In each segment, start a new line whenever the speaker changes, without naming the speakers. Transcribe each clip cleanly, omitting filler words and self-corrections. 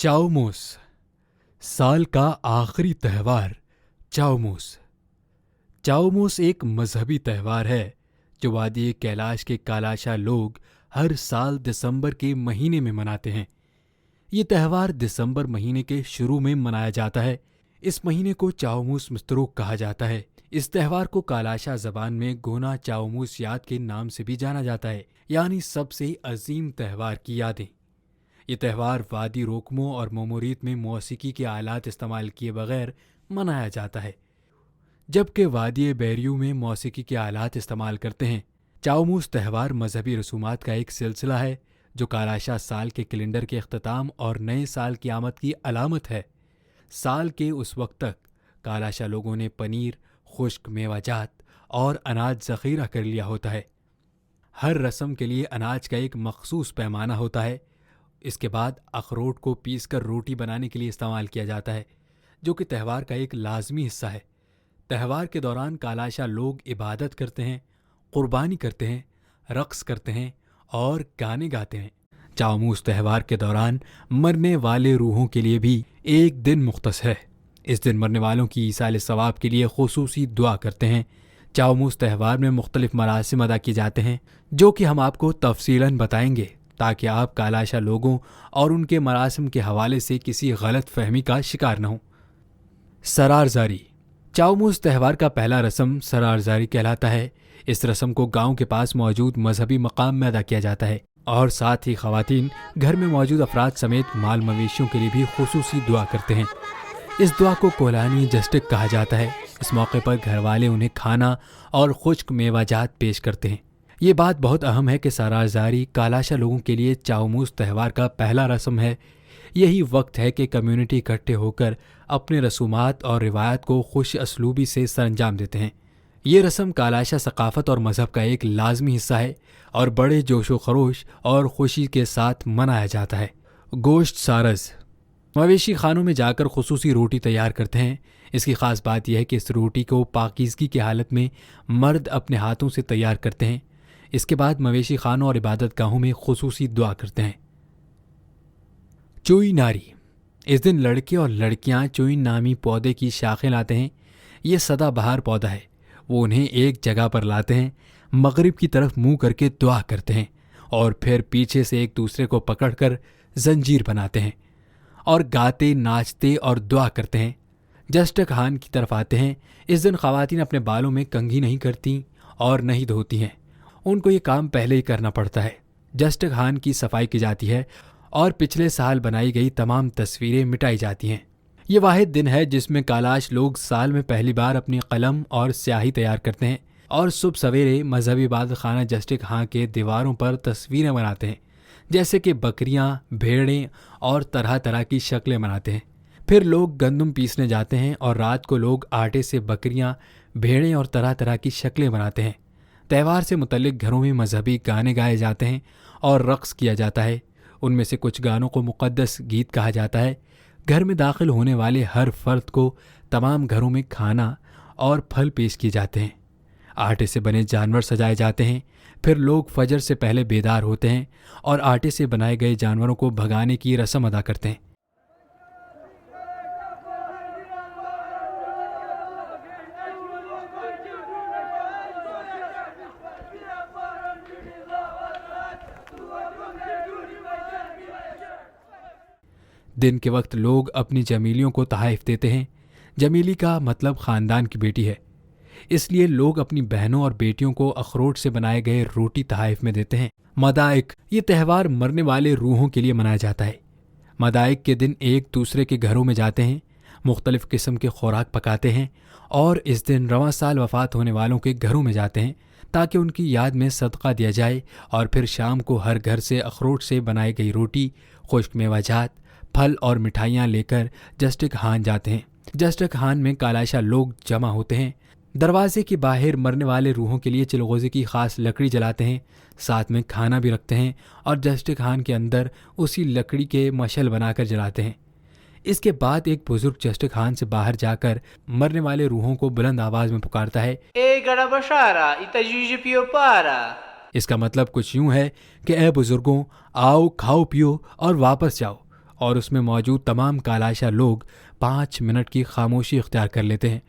چاؤموس، سال کا آخری تہوار چاؤموس۔ چاؤموس ایک مذہبی تہوار ہے جو وادی کیلاش کے کالاشا لوگ ہر سال دسمبر کے مہینے میں مناتے ہیں۔ یہ تہوار دسمبر مہینے کے شروع میں منایا جاتا ہے۔ اس مہینے کو چاؤموس مسترو کہا جاتا ہے۔ اس تہوار کو کالاشا زبان میں گونا چاؤموس یاد کے نام سے بھی جانا جاتا ہے، یعنی سب سے عظیم تہوار کی یادیں۔ یہ تہوار وادی روکمو اور موموریت میں موسیقی کے آلات استعمال کیے بغیر منایا جاتا ہے، جبکہ وادی بیریو میں موسیقی کے آلات استعمال کرتے ہیں۔ چاؤموس تہوار مذہبی رسومات کا ایک سلسلہ ہے جو کالاشا سال کے کیلنڈر کے اختتام اور نئے سال کی آمد کی علامت ہے۔ سال کے اس وقت تک کالاشا لوگوں نے پنیر، خشک میوہ جات اور اناج ذخیرہ کر لیا ہوتا ہے۔ ہر رسم کے لیے اناج کا ایک مخصوص پیمانہ ہوتا ہے۔ اس کے بعد اخروٹ کو پیس کر روٹی بنانے کے لیے استعمال کیا جاتا ہے، جو کہ تہوار کا ایک لازمی حصہ ہے۔ تہوار کے دوران کالاشا لوگ عبادت کرتے ہیں، قربانی کرتے ہیں، رقص کرتے ہیں اور گانے گاتے ہیں۔ چاؤموس تہوار کے دوران مرنے والے روحوں کے لیے بھی ایک دن مختص ہے۔ اس دن مرنے والوں کی ایصال ثواب کے لیے خصوصی دعا کرتے ہیں۔ چاؤموس تہوار میں مختلف مراسم ادا کیے جاتے ہیں، جو کہ ہم آپ کو تفصیلاً بتائیں گے تاکہ آپ کالاشا لوگوں اور ان کے مراسم کے حوالے سے کسی غلط فہمی کا شکار نہ ہوں۔ سرارزاری، چاؤموس تہوار کا پہلا رسم سرارزاری کہلاتا ہے۔ اس رسم کو گاؤں کے پاس موجود مذہبی مقام میں ادا کیا جاتا ہے، اور ساتھ ہی خواتین گھر میں موجود افراد سمیت مال مویشیوں کے لیے بھی خصوصی دعا کرتے ہیں۔ اس دعا کو کولانی جسٹک کہا جاتا ہے۔ اس موقع پر گھر والے انہیں کھانا اور خشک میوہ جات پیش کرتے ہیں۔ یہ بات بہت اہم ہے کہ سرارزاری کالاشا لوگوں کے لیے چاؤموس تہوار کا پہلا رسم ہے۔ یہی وقت ہے کہ کمیونٹی اکٹھے ہو کر اپنے رسومات اور روایات کو خوش اسلوبی سے سر انجام دیتے ہیں۔ یہ رسم کالاشا ثقافت اور مذہب کا ایک لازمی حصہ ہے اور بڑے جوش و خروش اور خوشی کے ساتھ منایا جاتا ہے۔ گوشت سارز، مویشی خانوں میں جا کر خصوصی روٹی تیار کرتے ہیں۔ اس کی خاص بات یہ ہے کہ اس روٹی کو پاکیزگی کی حالت میں مرد اپنے ہاتھوں سے تیار کرتے ہیں۔ اس کے بعد مویشی خانوں اور عبادت گاہوں میں خصوصی دعا کرتے ہیں۔ چوئی ناری، اس دن لڑکے اور لڑکیاں چوئن نامی پودے کی شاخیں لاتے ہیں۔ یہ سدا بہار پودا ہے۔ وہ انہیں ایک جگہ پر لاتے ہیں، مغرب کی طرف منہ کر کے دعا کرتے ہیں اور پھر پیچھے سے ایک دوسرے کو پکڑ کر زنجیر بناتے ہیں اور گاتے، ناچتے اور دعا کرتے ہیں۔ جسٹک ہان کی طرف آتے ہیں۔ اس دن خواتین اپنے بالوں میں کنگھی نہیں کرتی اور نہیں دھوتی ہیں۔ ان کو یہ کام پہلے ہی کرنا پڑتا ہے۔ جسٹک ہان کی صفائی کی جاتی ہے اور پچھلے سال بنائی گئی تمام تصویریں مٹائی جاتی ہیں۔ یہ واحد دن ہے جس میں کالاش لوگ سال میں پہلی بار اپنی قلم اور سیاہی تیار کرتے ہیں اور صبح سویرے مذہبی عبادت خانہ جسٹک ہان کے دیواروں پر تصویریں بناتے ہیں، جیسے کہ بکریاں، بھیڑیں اور طرح طرح کی شکلیں بناتے ہیں۔ پھر لوگ گندم پیسنے جاتے ہیں اور رات کو لوگ آٹے سے بکریاں، بھیڑیں اور طرح طرح کی شکلیں بناتے ہیں۔ تہوار سے متعلق گھروں میں مذہبی گانے گائے جاتے ہیں اور رقص کیا جاتا ہے۔ ان میں سے کچھ گانوں کو مقدس گیت کہا جاتا ہے۔ گھر میں داخل ہونے والے ہر فرد کو تمام گھروں میں کھانا اور پھل پیش کیے جاتے ہیں۔ آٹے سے بنے جانور سجائے جاتے ہیں۔ پھر لوگ فجر سے پہلے بیدار ہوتے ہیں اور آٹے سے بنائے گئے جانوروں کو بھگانے کی رسم ادا کرتے ہیں۔ دن کے وقت لوگ اپنی جمیلیوں کو تحائف دیتے ہیں۔ جمیلی کا مطلب خاندان کی بیٹی ہے، اس لیے لوگ اپنی بہنوں اور بیٹیوں کو اخروٹ سے بنائے گئے روٹی تحائف میں دیتے ہیں۔ مدائک، یہ تہوار مرنے والے روحوں کے لیے منایا جاتا ہے۔ مدائک کے دن ایک دوسرے کے گھروں میں جاتے ہیں، مختلف قسم کے خوراک پکاتے ہیں اور اس دن رواں سال وفات ہونے والوں کے گھروں میں جاتے ہیں تاکہ ان کی یاد میں صدقہ دیا جائے، اور پھر شام کو ہر گھر سے اخروٹ سے بنائی گئی روٹی، خشک میوہ جات، پھل اور مٹھائیاں لے کر جسٹک ہان جاتے ہیں۔ جسٹک ہان میں کالاشا لوگ جمع ہوتے ہیں۔ دروازے کے باہر مرنے والے روحوں کے لیے چلغوزے کی خاص لکڑی جلاتے ہیں، ساتھ میں کھانا بھی رکھتے ہیں اور جسٹک ہان کے اندر اسی لکڑی کے مشعل بنا کر جلاتے ہیں۔ اس کے بعد ایک بزرگ جسٹک ہان سے باہر جا کر مرنے والے روحوں کو بلند آواز میں پکارتا ہے،
اے گڑا بشارا اتجیج پیو پارا۔
اس کا مطلب کچھ یوں ہے کہ اے بزرگوں، آؤ، کھاؤ پیو اور واپس جاؤ، اور اس میں موجود تمام کالاشا لوگ 5 منٹ کی خاموشی اختیار کر لیتے ہیں۔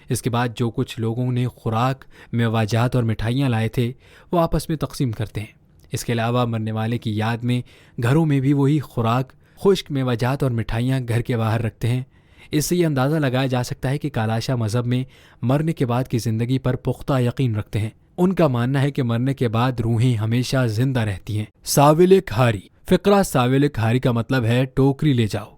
اس کے بعد جو کچھ لوگوں نے خوراک، میوہ جات اور مٹھائیاں لائے تھے وہ آپس میں تقسیم کرتے ہیں۔ اس کے علاوہ مرنے والے کی یاد میں گھروں میں بھی وہی خوراک، خشک میوہ جات اور مٹھائیاں گھر کے باہر رکھتے ہیں۔ اس سے یہ اندازہ لگایا جا سکتا ہے کہ کالاشا مذہب میں مرنے کے بعد کی زندگی پر پختہ یقین رکھتے ہیں۔ ان کا ماننا ہے کہ مرنے کے بعد روحیں ہمیشہ زندہ رہتی ہیں۔ ساولک ہاری فقرہ ساولک ہاری کا مطلب ہے ٹوکری لے جاؤ۔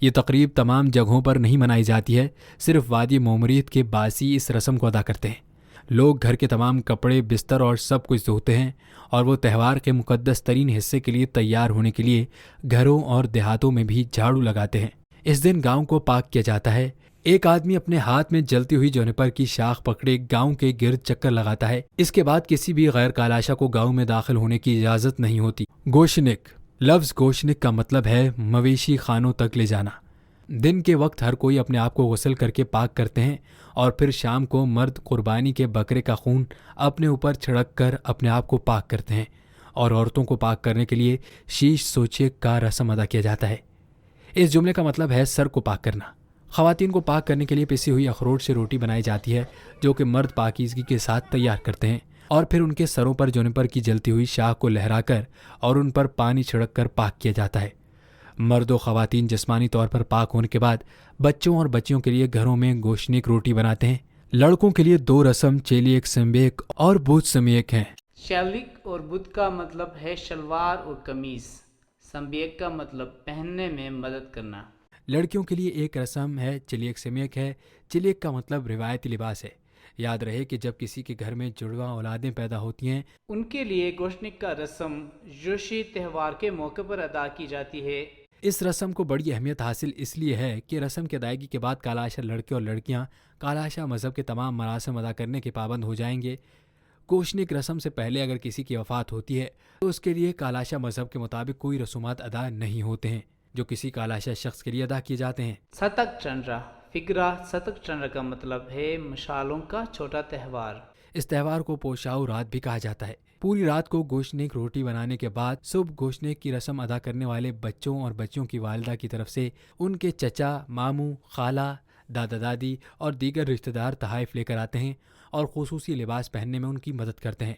یہ تقریب تمام جگہوں پر نہیں منائی جاتی ہے، صرف وادی مومریت کے باسی اس رسم کو ادا کرتے ہیں۔ لوگ گھر کے تمام کپڑے، بستر اور سب کچھ دھوتے ہیں اور وہ تہوار کے مقدس ترین حصے کے لیے تیار ہونے کے لیے گھروں اور دیہاتوں میں بھی جھاڑو لگاتے ہیں۔ اس دن گاؤں کو پاک کیا جاتا ہے۔ ایک آدمی اپنے ہاتھ میں جلتی ہوئی جونیپر کی شاخ پکڑے گاؤں کے گرد چکر لگاتا ہے۔ اس کے بعد کسی بھی غیر کالاشا کو گاؤں میں داخل ہونے کی اجازت نہیں ہوتی۔ گوشنک لفظ گوشنک کا مطلب ہے مویشی خانوں تک لے جانا۔ دن کے وقت ہر کوئی اپنے آپ کو غسل کر کے پاک کرتے ہیں اور پھر شام کو مرد قربانی کے بکرے کا خون اپنے اوپر چھڑک کر اپنے آپ کو پاک کرتے ہیں، اور عورتوں کو پاک کرنے کے لیے شیش سوچے کا رسم ادا کیا جاتا ہے۔ اس جملے کا مطلب ہے سر کو پاک کرنا۔ خواتین کو پاک کرنے کے لیے پسی ہوئی اخروٹ سے روٹی بنائی جاتی ہے جو کہ مرد پاکیزگی کے ساتھ تیار کرتے ہیں، اور پھر ان کے سروں پر جونیپر کی جلتی ہوئی شاخ کو لہرا کر اور ان پر پانی چھڑک کر پاک کیا جاتا ہے۔ مرد و خواتین جسمانی طور پر پاک ہونے کے بعد بچوں اور بچیوں کے لیے گھروں میں گوشنک روٹی بناتے ہیں۔ لڑکوں کے لیے 2 رسم چیلیک سمبیک اور بوت سمیک ہیں۔
شیلک اور بدھ کا مطلب ہے شلوار اور قمیص۔ سمبیک کا مطلب پہننے میں مدد کرنا۔
لڑکیوں کے لیے ایک رسم ہے چلیک سمیک ہے۔ چلیک کا مطلب روایتی لباس ہے۔ یاد رہے کہ جب کسی کے گھر میں جڑواں اولادیں پیدا ہوتی ہیں
ان کے لیے گوشنک کا رسم جوشی تہوار کے موقع پر ادا کی جاتی ہے۔
اس رسم کو بڑی اہمیت حاصل اس لیے ہے کہ رسم کی ادائیگی کے بعد کالاشا لڑکے اور لڑکیاں کالاشا مذہب کے تمام مراسم ادا کرنے کے پابند ہو جائیں گے۔ گوشنک رسم سے پہلے اگر کسی کی وفات ہوتی ہے تو اس کے لیے کالاشا مذہب کے مطابق کوئی رسومات ادا نہیں ہوتے ہیں جو کسی کالاشا شخص کے لیے ادا کیے جاتے ہیں۔
ستک چندرا فقرہ ستک چندرا کا مطلب ہے مشالوں کا چھوٹا تہوار۔
اس تہوار کو پوشاؤ رات بھی کہا جاتا ہے۔ پوری رات کو گوشنک روٹی بنانے کے بعد صبح گوشنک کی رسم ادا کرنے والے بچوں اور بچیوں کی والدہ کی طرف سے ان کے چچا، ماموں، خالہ، دادا دادی اور دیگر رشتہ دار تحائف لے کر آتے ہیں اور خصوصی لباس پہننے میں ان کی مدد کرتے ہیں۔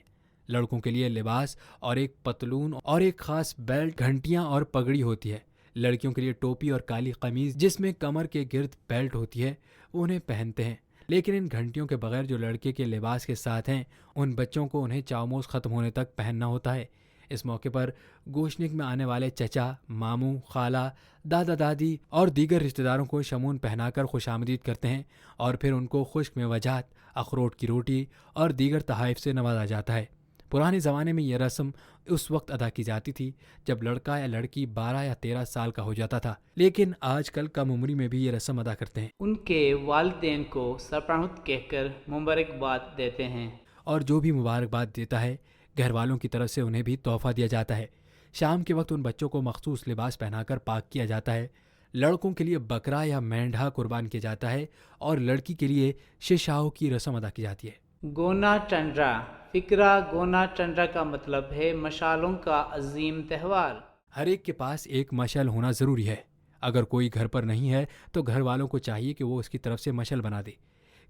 لڑکوں کے لیے لباس اور ایک پتلون اور ایک خاص بیلٹ، گھنٹیاں اور پگڑی ہوتی ہے۔ لڑکیوں کے لیے ٹوپی اور کالی قمیض جس میں کمر کے گرد بیلٹ ہوتی ہے وہ انہیں پہنتے ہیں، لیکن ان گھنٹیوں کے بغیر جو لڑکے کے لباس کے ساتھ ہیں ان بچوں کو انہیں چاؤموس ختم ہونے تک پہننا ہوتا ہے۔ اس موقع پر گوشنک میں آنے والے چچا، ماموں، خالہ، دادا دادی اور دیگر رشتہ داروں کو شمون پہنا کر خوش آمدید کرتے ہیں اور پھر ان کو خشک میوہ جات، اخروٹ کی روٹی اور دیگر تحائف سے نوازا جاتا ہے۔ پرانے زمانے میں یہ رسم اس وقت ادا کی جاتی تھی جب لڑکا یا لڑکی 12 یا 13 سال کا ہو جاتا تھا، لیکن آج کل کم عمری میں بھی یہ رسم ادا کرتے ہیں۔
ان کے والدین کو سرپرست کہہ کر مبارکباد دیتے ہیں۔
اور جو بھی مبارکباد دیتا ہے گھر والوں کی طرف سے انہیں بھی تحفہ دیا جاتا ہے۔ شام کے وقت ان بچوں کو مخصوص لباس پہنا کر پاک کیا جاتا ہے۔ لڑکوں کے لیے بکرا یا مینڈھا قربان کیا جاتا ہے اور لڑکی کے لیے ششاؤ کی رسم ادا کی جاتی ہے۔
گونا چندرا فقرہ گونا چندرا کا مطلب ہے مشالوں کا عظیم تہوار۔
ہر ایک کے پاس ایک مشعل ہونا ضروری ہے۔ اگر کوئی گھر پر نہیں ہے تو گھر والوں کو چاہیے کہ وہ اس کی طرف سے مشعل بنا دے۔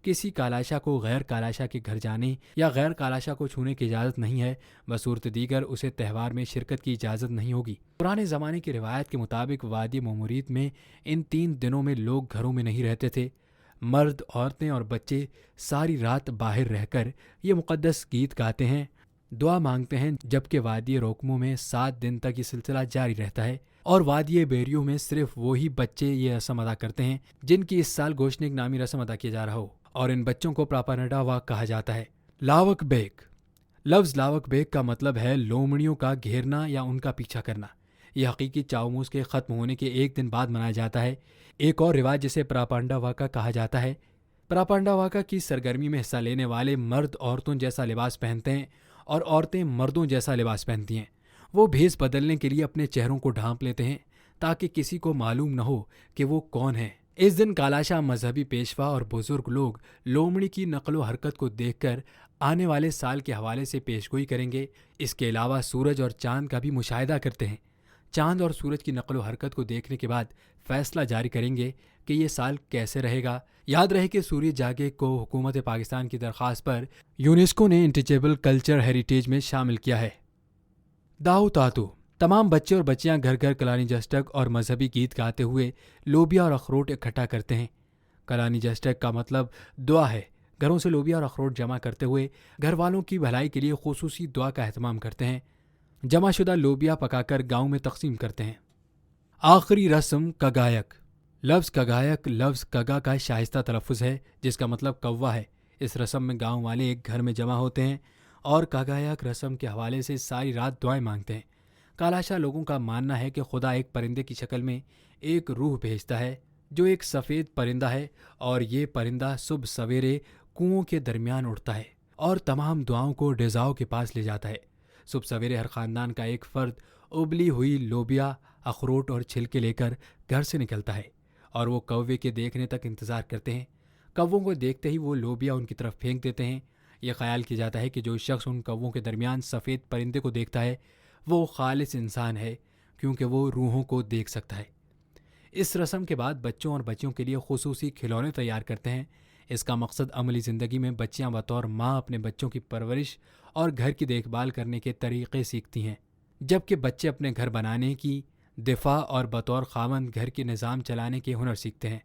کسی کالاشا کو غیر کالاشا کے گھر جانے یا غیر کالاشا کو چھونے کی اجازت نہیں ہے، بصورت دیگر اسے تہوار میں شرکت کی اجازت نہیں ہوگی۔ پرانے زمانے کی روایت کے مطابق وادی مومریت میں ان 3 دنوں میں لوگ گھروں میں نہیں رہتے تھے۔ مرد، عورتیں اور بچے ساری رات باہر رہ کر یہ مقدس گیت گاتے ہیں، دعا مانگتے ہیں، جبکہ وادی روکمو میں 7 دن تک یہ سلسلہ جاری رہتا ہے، اور وادی بیریو میں صرف وہی بچے یہ رسم ادا کرتے ہیں جن کی اس سال گوشنک نامی رسم ادا کیا جا رہا ہو، اور ان بچوں کو پراپانڈاوا کہا جاتا ہے۔ لاوک بیک لفظ لاوک بیک کا مطلب ہے لومڑیوں کا گھیرنا یا ان کا پیچھا کرنا۔ یہ حقیقی چاؤموس کے ختم ہونے کے 1 دن بعد منایا جاتا ہے۔ ایک اور رواج جسے پراپانڈاواکا کہا جاتا ہے۔ پراپانڈاواکا کی سرگرمی میں حصہ لینے والے مرد عورتوں جیسا لباس پہنتے ہیں اور عورتیں مردوں جیسا لباس پہنتی ہیں۔ وہ بھیس بدلنے کے لیے اپنے چہروں کو ڈھانپ لیتے ہیں تاکہ کسی کو معلوم نہ ہو کہ وہ کون ہیں۔ اس دن کالاشا مذہبی پیشوا اور بزرگ لوگ لومڑی کی نقل و حرکت کو دیکھ کر آنے والے سال کے حوالے سے پیشگوئی کریں گے۔ اس کے علاوہ سورج اور چاند کا بھی مشاہدہ کرتے ہیں۔ چاند اور سورج کی نقل و حرکت کو دیکھنے کے بعد فیصلہ جاری کریں گے کہ یہ سال کیسے رہے گا۔ یاد رہے کہ سورج جاگے کو حکومت پاکستان کی درخواست پر یونیسکو نے انٹیچیبل کلچر ہیریٹیج میں شامل کیا ہے۔ داؤ تاتو، تمام بچے اور بچیاں گھر گھر کلانی جسٹک اور مذہبی گیت گاتے ہوئے لوبیا اور اخروٹ اکٹھا کرتے ہیں۔ کلانی جسٹک کا مطلب دعا ہے۔ گھروں سے لوبیا اور اخروٹ جمع کرتے ہوئے گھر والوں کی بھلائی کے لیے خصوصی دعا کا اہتمام کرتے ہیں۔ جمع شدہ لوبیا پکا کر گاؤں میں تقسیم کرتے ہیں۔ آخری رسم کگایک۔ لفظ کگایک لفظ کگا کا شائستہ تلفظ ہے جس کا مطلب کوا ہے۔ اس رسم میں گاؤں والے ایک گھر میں جمع ہوتے ہیں اور کگایک رسم کے حوالے سے ساری رات دعائیں مانگتے ہیں۔ کالاشا لوگوں کا ماننا ہے کہ خدا ایک پرندے کی شکل میں ایک روح بھیجتا ہے جو ایک سفید پرندہ ہے، اور یہ پرندہ صبح سویرے کنووں کے درمیان اڑتا ہے اور تمام دعاؤں کو ڈیزاؤ کے پاس لے جاتا ہے۔ صبح سویرے ہر خاندان کا ایک فرد ابلی ہوئی لوبیا، اخروٹ اور چھلکے لے کر گھر سے نکلتا ہے اور وہ کوے کے دیکھنے تک انتظار کرتے ہیں۔ کووں کو دیکھتے ہی وہ لوبیا ان کی طرف پھینک دیتے ہیں۔ یہ خیال کیا جاتا ہے کہ جو شخص ان کووں کے درمیان سفید پرندے کو دیکھتا ہے وہ خالص انسان ہے، کیونکہ وہ روحوں کو دیکھ سکتا ہے۔ اس رسم کے بعد بچوں اور بچیوں کے لیے خصوصی کھلونے تیار کرتے ہیں۔ اس کا مقصد عملی زندگی میں بچیاں بطور ماں اپنے بچوں کی پرورش اور گھر کی دیکھ بھال کرنے کے طریقے سیکھتی ہیں، جبکہ بچے اپنے گھر بنانے کی، دفاع اور بطور خاوند گھر کے نظام چلانے کے ہنر سیکھتے ہیں۔